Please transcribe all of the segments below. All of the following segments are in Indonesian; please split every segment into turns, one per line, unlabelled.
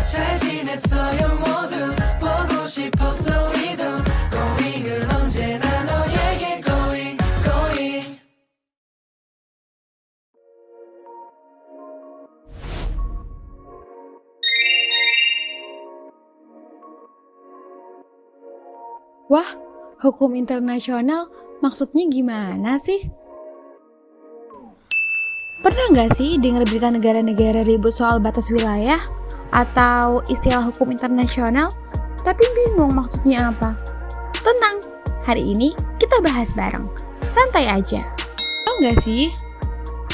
잘 지냈어요 모두 보고 싶었어 이도 고잉은 언제나 너에게 고잉 고잉
Wah, hukum internasional maksudnya gimana sih? Pernah nggak sih dengar berita negara-negara ribut soal batas wilayah atau istilah hukum internasional, tapi bingung maksudnya apa? Tenang, hari ini kita bahas bareng, santai aja. Tahu nggak sih,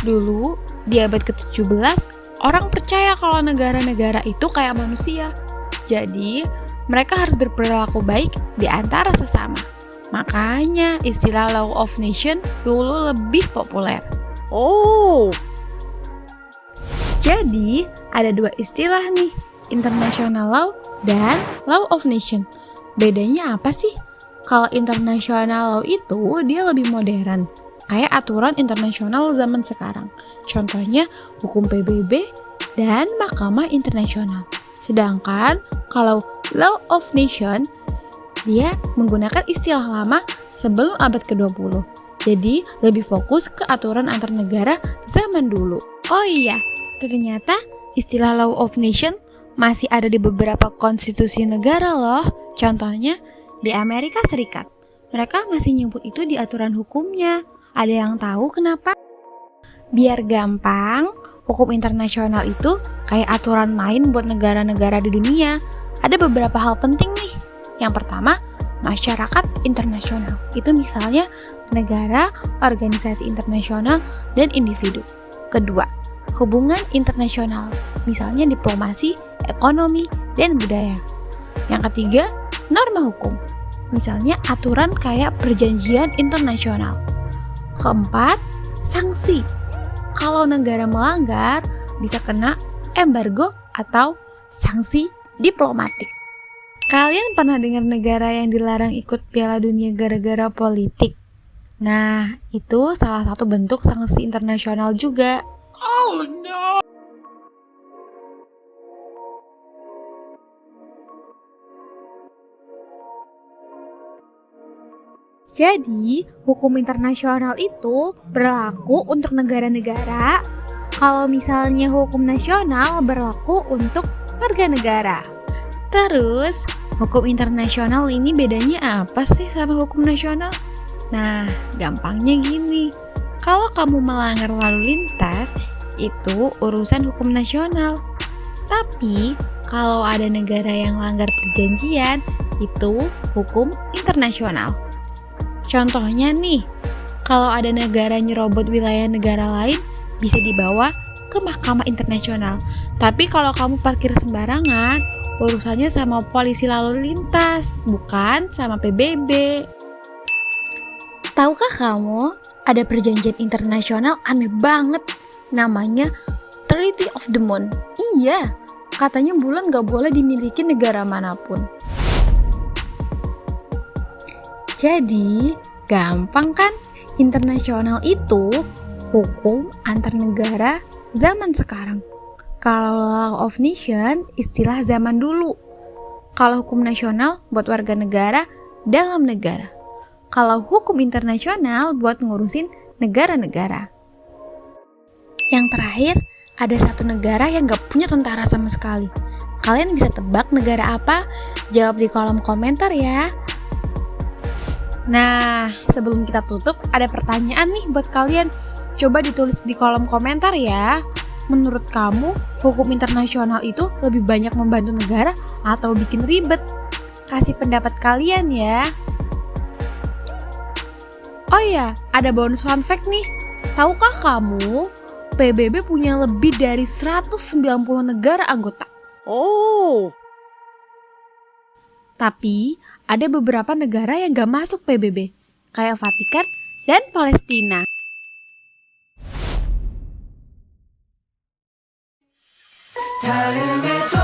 dulu di abad ke-17 orang percaya kalau negara-negara itu kayak manusia. Jadi, mereka harus berperilaku baik di antara sesama. Makanya istilah law of nation dulu lebih populer.
Oh,
Jadi, ada dua istilah nih, international law dan law of nation. Bedanya apa sih? Kalau international law itu dia lebih modern, kayak aturan internasional zaman sekarang. Contohnya hukum PBB dan Mahkamah Internasional. Sedangkan kalau law of nation, dia menggunakan istilah lama sebelum abad ke-20. Jadi, lebih fokus ke aturan antar negara zaman dulu. Oh iya, ternyata istilah law of nation masih ada di beberapa konstitusi negara loh. Contohnya, di Amerika Serikat. Mereka masih nyebut itu di aturan hukumnya. Ada yang tahu kenapa? Biar gampang, hukum internasional itu kayak aturan main buat negara-negara di dunia. Ada beberapa hal penting nih. Yang pertama, masyarakat internasional. Itu misalnya negara, organisasi internasional, dan individu. Kedua, hubungan internasional. Misalnya diplomasi, ekonomi, dan budaya. Yang ketiga, norma hukum. Misalnya aturan kayak perjanjian internasional. Keempat, sanksi. Kalau negara melanggar, bisa kena embargo atau sanksi diplomatik. Kalian pernah dengar negara yang dilarang ikut Piala Dunia gara-gara politik? Nah, itu salah satu bentuk sanksi internasional juga.
oh no!
Jadi, hukum internasional itu berlaku untuk negara-negara. Kalau misalnya hukum nasional berlaku untuk warga negara. Terus, hukum internasional ini bedanya apa sih sama hukum nasional? Nah, gampangnya gini. Kalau kamu melanggar lalu lintas, itu urusan hukum nasional. Tapi, kalau ada negara yang langgar perjanjian, itu hukum internasional. Contohnya nih, kalau ada negara nyerobot wilayah negara lain, bisa dibawa ke Mahkamah Internasional. Tapi kalau kamu parkir sembarangan, urusannya sama polisi lalu lintas, bukan sama PBB. Tahukah kamu, ada perjanjian internasional aneh banget, namanya Treaty of the Moon. Iya, katanya bulan gak boleh dimiliki negara manapun. Jadi, gampang kan? Internasional itu hukum antar negara zaman sekarang. Kalau law of nation, istilah zaman dulu. Kalau hukum nasional buat warga negara dalam negara. Kalau hukum internasional buat ngurusin negara-negara. Yang terakhir, ada satu negara yang gak punya tentara sama sekali. Kalian bisa tebak negara apa? Jawab di kolom komentar ya. Nah, sebelum kita tutup, ada pertanyaan nih buat kalian. Coba ditulis di kolom komentar ya. Menurut kamu, hukum internasional itu lebih banyak membantu negara atau bikin ribet? Kasih pendapat kalian ya. Oh iya, ada bonus fun fact nih. Tahukah kamu, PBB punya lebih dari 190 negara anggota.
Oh,
Tapi, ada beberapa negara yang gak masuk PBB, kayak Vatikan dan Palestina.
다음에 또